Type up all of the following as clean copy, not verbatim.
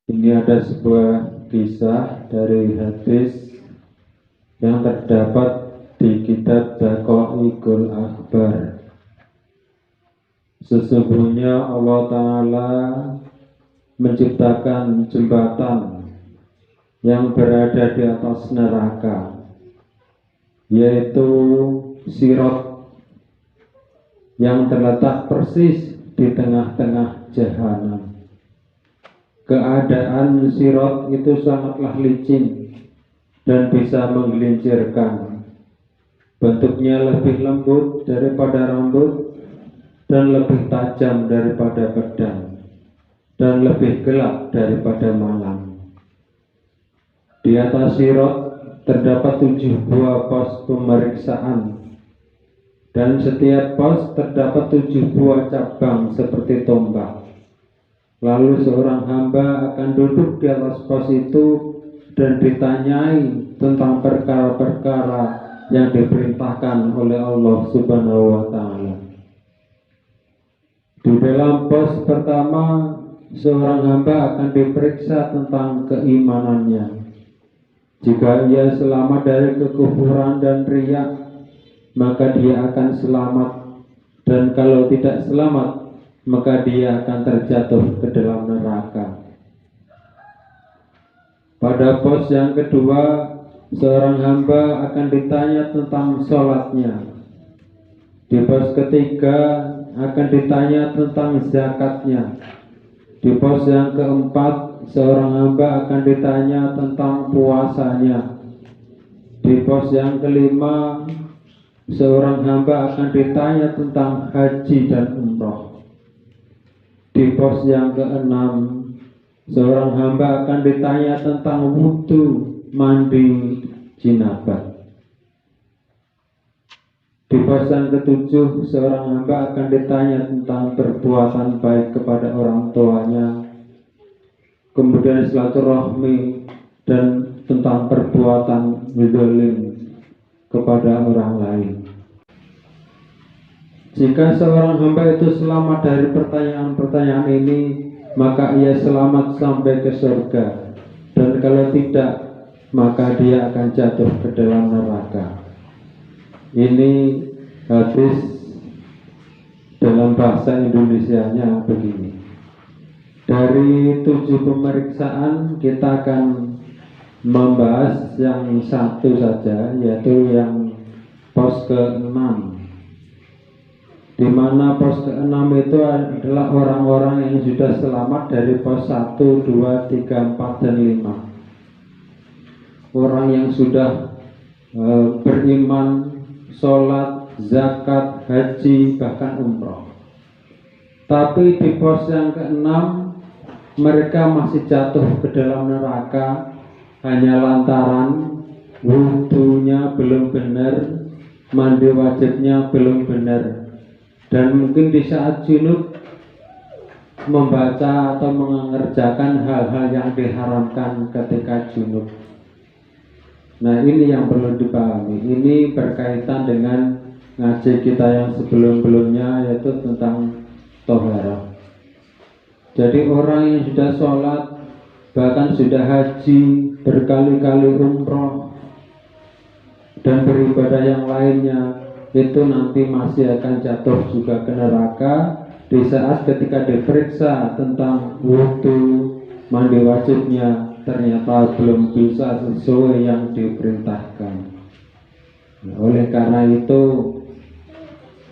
Ini ada sebuah kisah dari hadis yang terdapat di kitab Daqaiqul Akhbar. Sesungguhnya Allah Ta'ala menciptakan jembatan yang berada di atas neraka, yaitu Sirat yang terletak persis di tengah-tengah jahanam. Keadaan Sirat itu sangatlah licin dan bisa menggelincirkan. Bentuknya lebih lembut daripada rambut dan lebih tajam daripada pedang dan lebih gelap daripada malam. Di atas Sirat terdapat 7 buah pos pemeriksaan, dan setiap pos terdapat 7 buah cabang seperti tombak. Lalu seorang hamba akan duduk di atas pos itu dan ditanyai tentang perkara-perkara yang diperintahkan oleh Allah Subhanahu wa Ta'ala. Di dalam pos pertama, seorang hamba akan diperiksa tentang keimanannya. Jika ia selamat dari kekufuran dan riya, maka dia akan selamat, dan kalau tidak selamat, maka dia akan terjatuh ke dalam neraka. Pada pos yang kedua, seorang hamba akan ditanya tentang sholatnya. Di pos ketiga akan ditanya tentang zakatnya. Di pos yang keempat, seorang hamba akan ditanya tentang puasanya. Di pos yang kelima, seorang hamba akan ditanya tentang haji dan umroh. Di pos yang keenam, seorang hamba akan ditanya tentang wudu, mandi, jinabah. Di pos yang ketujuh, seorang hamba akan ditanya tentang perbuatan baik kepada orang tuanya, kemudian silaturahmi, dan tentang perbuatan zalim kepada orang lain. Jika seorang hamba itu selamat dari pertanyaan-pertanyaan ini, maka ia selamat sampai ke surga. Dan kalau tidak, maka dia akan jatuh ke dalam neraka. Ini hadis dalam bahasa Indonesianya begini. Dari 7 pemeriksaan, kita akan membahas yang satu saja, yaitu yang pos ke-6, di mana pos ke-6 itu adalah orang-orang yang sudah selamat dari pos 1, 2, 3, 4, dan 5. Orang yang sudah beriman, sholat, zakat, haji, bahkan umroh. Tapi di pos yang ke-6, mereka masih jatuh ke dalam neraka hanya lantaran wudunya belum benar, mandi wajibnya belum benar, dan mungkin di saat junub membaca atau mengerjakan hal-hal yang diharamkan ketika junub. Nah, ini yang perlu dipahami. Ini berkaitan dengan ngaji kita yang sebelum-belumnya, yaitu tentang toharah. Jadi orang yang sudah sholat, bahkan sudah haji, berkali-kali umroh, dan beribadah yang lainnya, itu nanti masih akan jatuh juga ke neraka di saat ketika diperiksa tentang wudu, mandi wajibnya, ternyata belum bisa sesuai yang diperintahkan. Nah, oleh karena itu,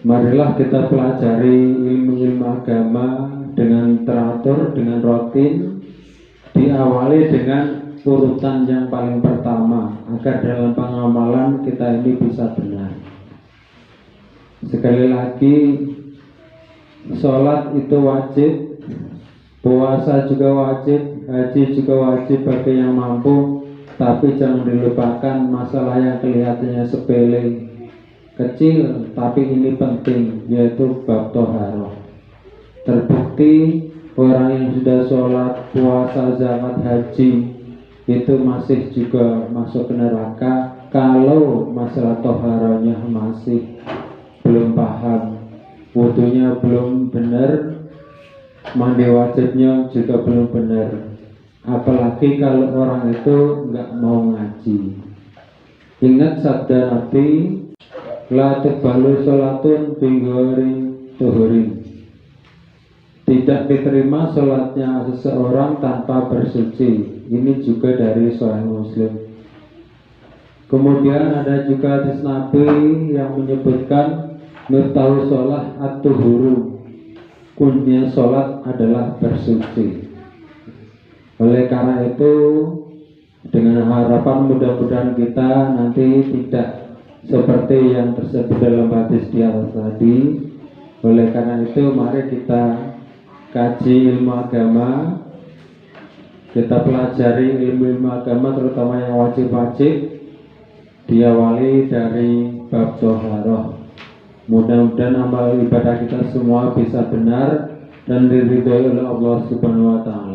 marilah kita pelajari ilmu-ilmu agama dengan teratur, dengan rutin, diawali dengan urutan yang paling pertama, agar dalam pengamalan kita ini bisa benar. Sekali lagi, sholat itu wajib, puasa juga wajib, haji juga wajib bagi yang mampu. Tapi jangan dilupakan masalah yang kelihatannya sepele, kecil, tapi ini penting, yaitu bab toharoh. Terbukti orang yang sudah sholat, puasa, zakat, haji itu masih juga masuk ke neraka kalau masalah toharohnya masih belum paham, wudunya belum benar, mandi wajibnya juga belum benar. apalagi kalau orang itu nggak mau ngaji. Ingat sabda Nabi, la tuqbalu sholatun fi ghairi tuhurin. Tidak diterima sholatnya seseorang tanpa bersuci. Ini juga dari Sahih Muslim. Kemudian ada juga hadis Nabi yang menyebutkan miftahu sholat at-tuhuru. Kuncinya sholat adalah bersuci. Oleh karena itu, dengan harapan mudah-mudahan kita nanti tidak seperti yang tersebut dalam hadis di atas tadi. Oleh karena itu, mari kita kaji ilmu agama, kita pelajari ilmu agama terutama yang wajib-wajib, diawali dari bab toharoh. Mudah-mudahan amal ibadah kita semua bisa benar dan diridhoi oleh Allah Subhanahu wa Ta'ala.